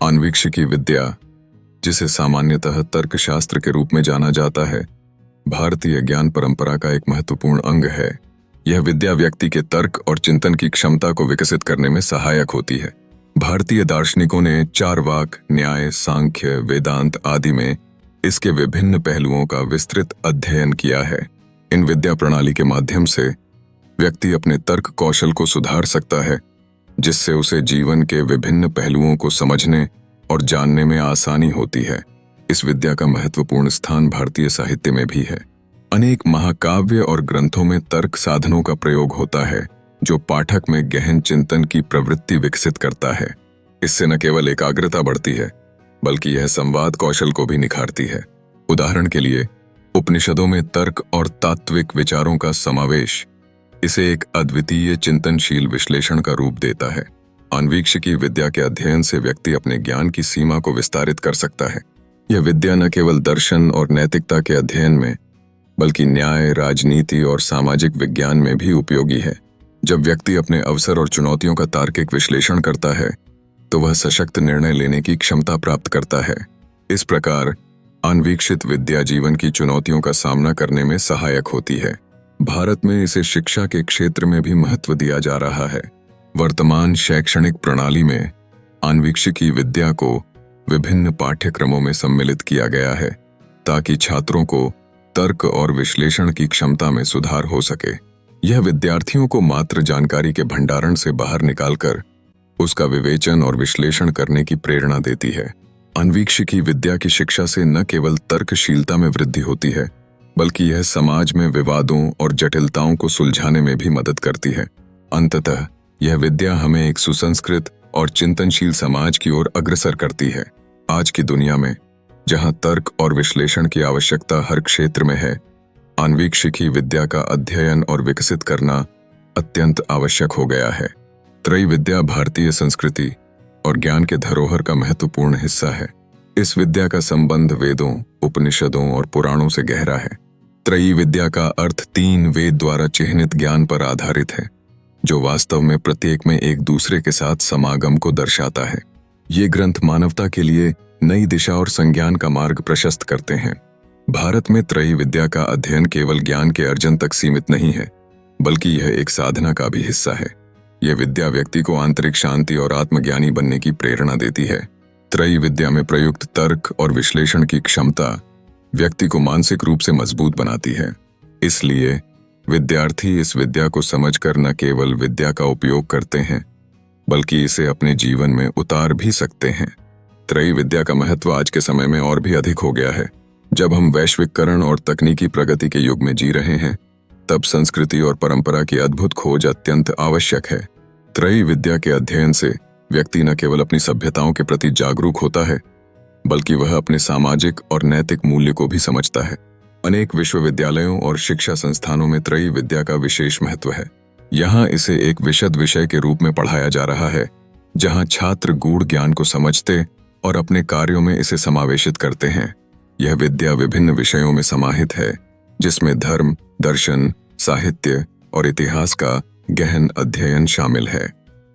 आन्वीक्षिकी विद्या, जिसे सामान्यतः तर्कशास्त्र के रूप में जाना जाता है, भारतीय ज्ञान परंपरा का एक महत्वपूर्ण अंग है। यह विद्या व्यक्ति के तर्क और चिंतन की क्षमता को विकसित करने में सहायक होती है। भारतीय दार्शनिकों ने चार्वाक, न्याय, सांख्य, वेदांत आदि में इसके विभिन्न पहलुओं का विस्तृत अध्ययन किया है। इन विद्या प्रणाली के माध्यम से व्यक्ति अपने तर्क कौशल को सुधार सकता है, जिससे उसे जीवन के विभिन्न पहलुओं को समझने और जानने में आसानी होती है। इस विद्या का महत्वपूर्ण स्थान भारतीय साहित्य में भी है। अनेक महाकाव्य और ग्रंथों में तर्क साधनों का प्रयोग होता है, जो पाठक में गहन चिंतन की प्रवृत्ति विकसित करता है। इससे न केवल एकाग्रता बढ़ती है, बल्कि यह संवाद कौशल को भी निखारती है। उदाहरण के लिए, उपनिषदों में तर्क और तात्विक विचारों का समावेश इसे एक अद्वितीय चिंतनशील विश्लेषण का रूप देता है। आन्वीक्षिकी विद्या के अध्ययन से व्यक्ति अपने ज्ञान की सीमा को विस्तारित कर सकता है। यह विद्या न केवल दर्शन और नैतिकता के अध्ययन में, बल्कि न्याय, राजनीति और सामाजिक विज्ञान में भी उपयोगी है। जब व्यक्ति अपने अवसर और चुनौतियों का तार्किक विश्लेषण करता है, तो वह सशक्त निर्णय लेने की क्षमता प्राप्त करता है। इस प्रकार आन्वीक्षित विद्या जीवन की चुनौतियों का सामना करने में सहायक होती है। भारत में इसे शिक्षा के क्षेत्र में भी महत्व दिया जा रहा है। वर्तमान शैक्षणिक प्रणाली में आन्वीक्षिकी विद्या को विभिन्न पाठ्यक्रमों में सम्मिलित किया गया है, ताकि छात्रों को तर्क और विश्लेषण की क्षमता में सुधार हो सके। यह विद्यार्थियों को मात्र जानकारी के भंडारण से बाहर निकालकर उसका विवेचन और विश्लेषण करने की प्रेरणा देती है। आन्वीक्षिकी विद्या की शिक्षा से न केवल तर्कशीलता में वृद्धि होती है, बल्कि यह समाज में विवादों और जटिलताओं को सुलझाने में भी मदद करती है। अंततः यह विद्या हमें एक सुसंस्कृत और चिंतनशील समाज की ओर अग्रसर करती है। आज की दुनिया में, जहां तर्क और विश्लेषण की आवश्यकता हर क्षेत्र में है, आन्वीक्षिकी विद्या का अध्ययन और विकसित करना अत्यंत आवश्यक हो गया है। त्रयी विद्या भारतीय संस्कृति और ज्ञान के धरोहर का महत्वपूर्ण हिस्सा है। इस विद्या का संबंध वेदों, उपनिषदों और पुराणों से गहरा है। त्रयी विद्या का अर्थ 3 वेद द्वारा चिह्नित ज्ञान पर आधारित है, जो वास्तव में प्रत्येक में एक दूसरे के साथ समागम को दर्शाता है। ये ग्रंथ मानवता के लिए नई दिशा और संज्ञान का मार्ग प्रशस्त करते हैं। भारत में त्रयी विद्या का अध्ययन केवल ज्ञान के अर्जन तक सीमित नहीं है, बल्कि यह एक साधना का भी हिस्सा है। यह विद्या व्यक्ति को आंतरिक शांति और आत्मज्ञानी बनने की प्रेरणा देती है। त्रयी विद्या में प्रयुक्त तर्क और विश्लेषण की क्षमता व्यक्ति को मानसिक रूप से मजबूत बनाती है। इसलिए विद्यार्थी इस विद्या को समझकर न केवल विद्या का उपयोग करते हैं, बल्कि इसे अपने जीवन में उतार भी सकते हैं। त्रयी विद्या का महत्व आज के समय में और भी अधिक हो गया है। जब हम वैश्वीकरण और तकनीकी प्रगति के युग में जी रहे हैं, तब संस्कृति और परंपरा की अद्भुत खोज अत्यंत आवश्यक है। त्रयी विद्या के अध्ययन से व्यक्ति न केवल अपनी सभ्यताओं के प्रति जागरूक होता है, बल्कि वह अपने सामाजिक और नैतिक मूल्य को भी समझता है। अनेक विश्वविद्यालयों और शिक्षा संस्थानों में त्रयी विद्या का विशेष महत्व है। यहाँ इसे एक विशद विषय के रूप में पढ़ाया जा रहा है, जहाँ छात्र गूढ़ ज्ञान को समझते और अपने कार्यों में इसे समावेशित करते हैं। यह विद्या विभिन्न विषयों में समाहित है, जिसमें धर्म, दर्शन, साहित्य और इतिहास का गहन अध्ययन शामिल है।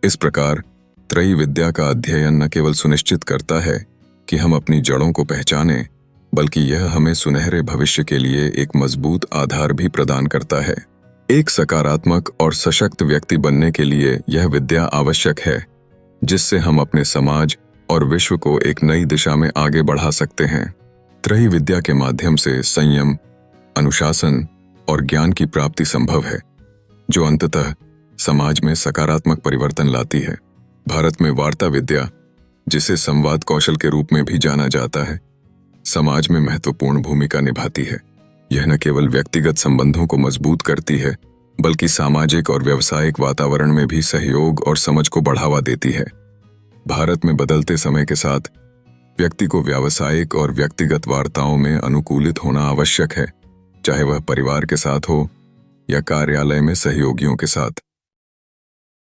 इस प्रकार त्रयी विद्या का अध्ययन न केवल सुनिश्चित करता है कि हम अपनी जड़ों को पहचानें, बल्कि यह हमें सुनहरे भविष्य के लिए एक मजबूत आधार भी प्रदान करता है। एक सकारात्मक और सशक्त व्यक्ति बनने के लिए यह विद्या आवश्यक है, जिससे हम अपने समाज और विश्व को एक नई दिशा में आगे बढ़ा सकते हैं। त्रयी विद्या के माध्यम से संयम, अनुशासन और ज्ञान की प्राप्ति संभव है, जो अंततः समाज में सकारात्मक परिवर्तन लाती है। भारत में वार्ता विद्या, जिसे संवाद कौशल के रूप में भी जाना जाता है, समाज में महत्वपूर्ण भूमिका निभाती है। यह न केवल व्यक्तिगत संबंधों को मजबूत करती है, बल्कि सामाजिक और व्यावसायिक वातावरण में भी सहयोग और समझ को बढ़ावा देती है। भारत में बदलते समय के साथ व्यक्ति को व्यावसायिक और व्यक्तिगत वार्ताओं में अनुकूलित होना आवश्यक है, चाहे वह परिवार के साथ हो या कार्यालय में सहयोगियों के साथ।